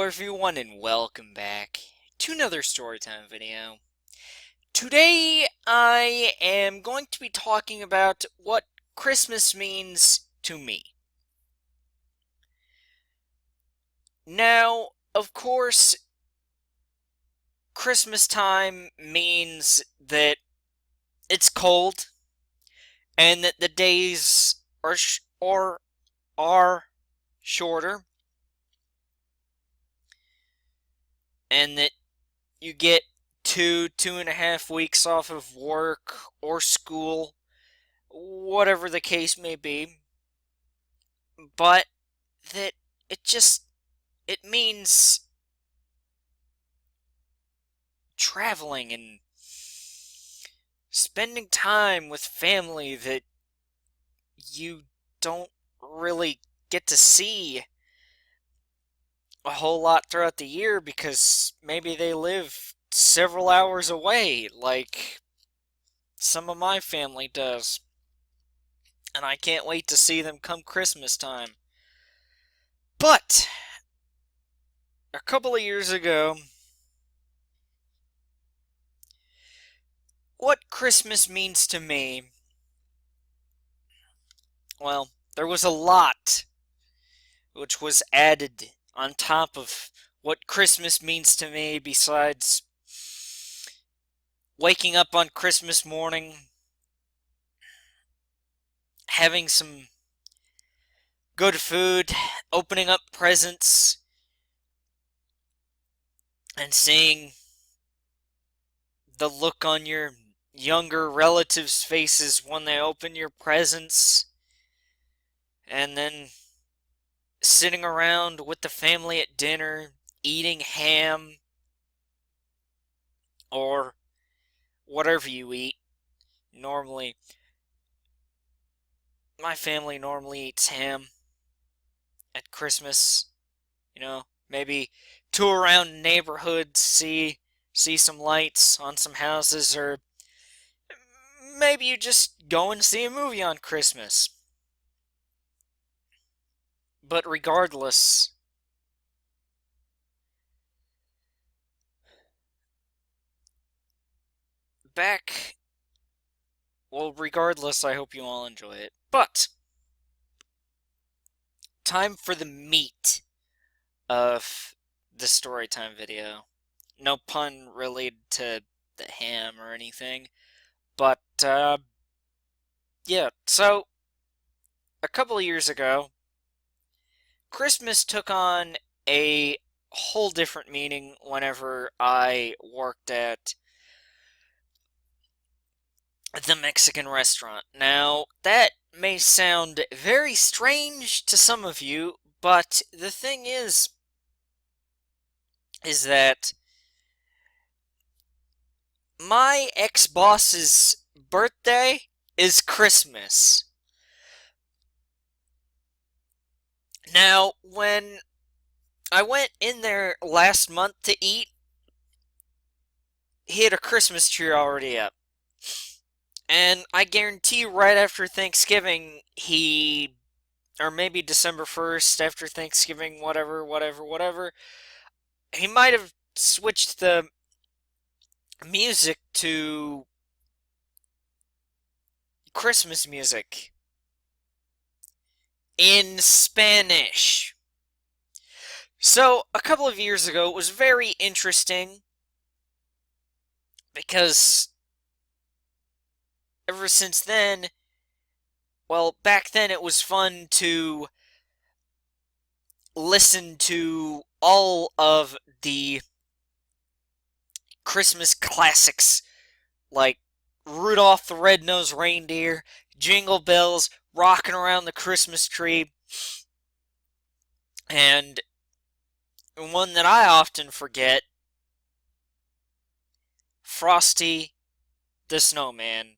everyone, and welcome back to another Storytime video. Today, I am going to be talking about what Christmas means to me. Now, of course, Christmas time means that it's cold, and that the days are shorter, and that you get 2.5 weeks off of work or school, whatever the case may be. But that it means traveling and spending time with family that you don't really get to see a whole lot throughout the year because maybe they live several hours away, like some of my family does. And I can't wait to see them come Christmas time. But a couple of years ago, what Christmas means to me, well, there was a lot which was added on top of what Christmas means to me besides waking up on Christmas morning, having some good food, opening up presents, and seeing the look on your younger relatives' faces when they open your presents, and then sitting around with the family at dinner, eating ham, or whatever you eat. Normally, my family normally eats ham at Christmas. Maybe tour around neighborhoods, see some lights on some houses, or maybe you just go and see a movie on Christmas. But regardless, regardless, I hope you all enjoy it. But time for the meat of the Storytime video. No pun related to the ham or anything. But, yeah, so, a couple of years ago, Christmas took on a whole different meaning whenever I worked at the Mexican restaurant. Now, that may sound very strange to some of you, but the thing is that my ex-boss's birthday is Christmas. Now, when I went in there last month to eat, he had a Christmas tree already up. And I guarantee you right after Thanksgiving, or maybe December 1st after Thanksgiving, whatever, he might have switched the music to Christmas music in Spanish. So, a couple of years ago, it was very interesting because ever since then, well, back then it was fun to listen to all of the Christmas classics like Rudolph the Red-Nosed Reindeer, Jingle Bells, Rocking Around the Christmas Tree, and one that I often forget, Frosty the Snowman,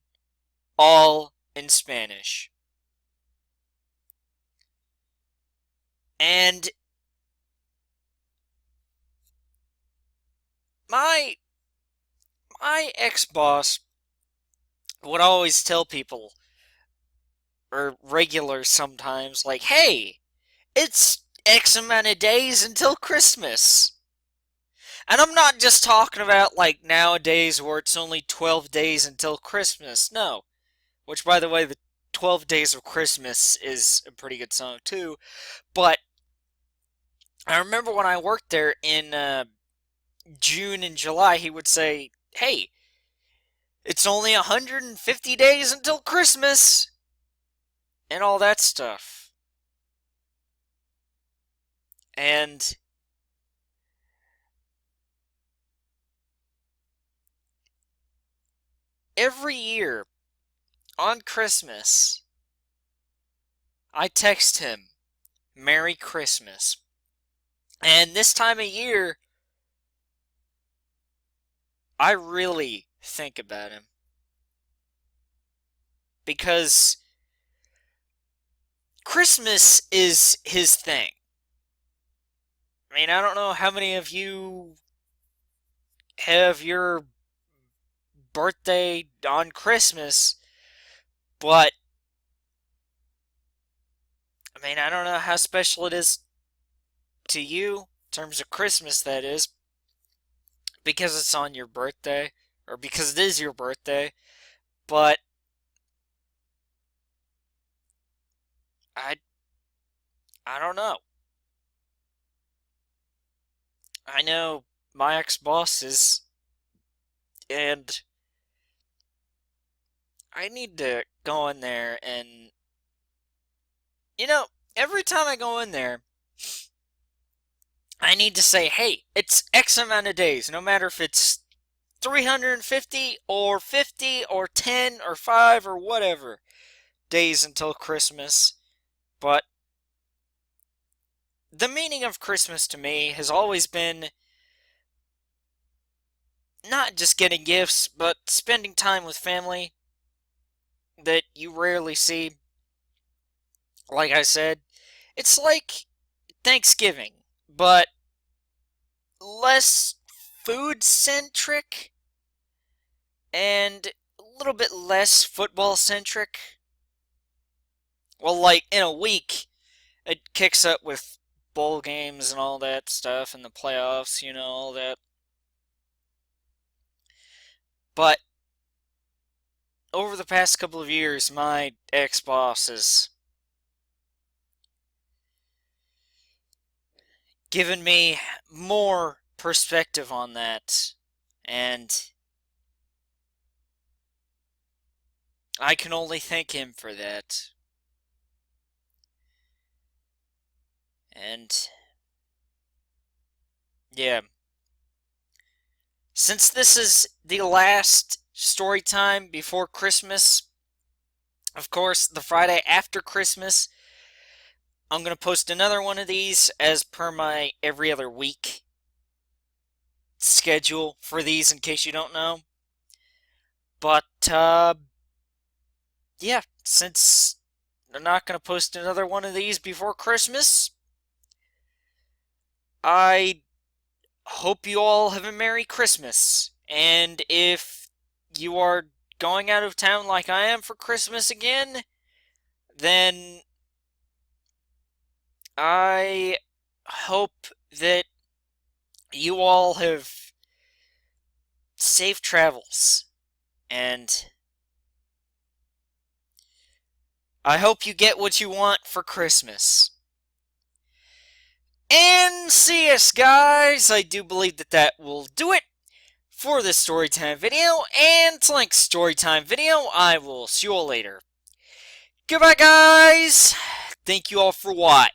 all in Spanish. And my ex-boss would always tell people, or regulars sometimes, like, hey, it's X amount of days until Christmas. And I'm not just talking about like nowadays where it's only 12 days until Christmas. No. Which, by the way, the 12 Days of Christmas is a pretty good song too. But I remember when I worked there in June and July, he would say, hey, it's only 150 days until Christmas. And all that stuff. And every year on Christmas, I text him, Merry Christmas. And this time of year, I really think about him. Because Christmas is his thing. I mean, I don't know how many of you have your birthday on Christmas, but I mean, I don't know how special it is to you, in terms of Christmas, that is, because it's on your birthday, or because it is your birthday, but I, I don't know. I know my ex-bosses, and I need to go in there and, every time I go in there, I need to say, hey, it's X amount of days, no matter if it's 350 or 50 or 10 or 5 or whatever days until Christmas. But the meaning of Christmas to me has always been not just getting gifts, but spending time with family that you rarely see. Like I said, it's like Thanksgiving, but less food centric and a little bit less football centric. Well, like in a week, it kicks up with bowl games and all that stuff and the playoffs, all that. But over the past couple of years, my ex-boss has given me more perspective on that, and I can only thank him for that. And yeah, since this is the last story time before Christmas, of course, the Friday after Christmas, I'm going to post another one of these as per my every other week schedule for these, in case you don't know. But, yeah, since I'm not going to post another one of these before Christmas, I hope you all have a Merry Christmas. And if you are going out of town like I am for Christmas again, then I hope that you all have safe travels. And I hope you get what you want for Christmas. And see us, guys. I do believe that will do it for this storytime video. And until next storytime video, I will see you all later. Goodbye, guys. Thank you all for watching.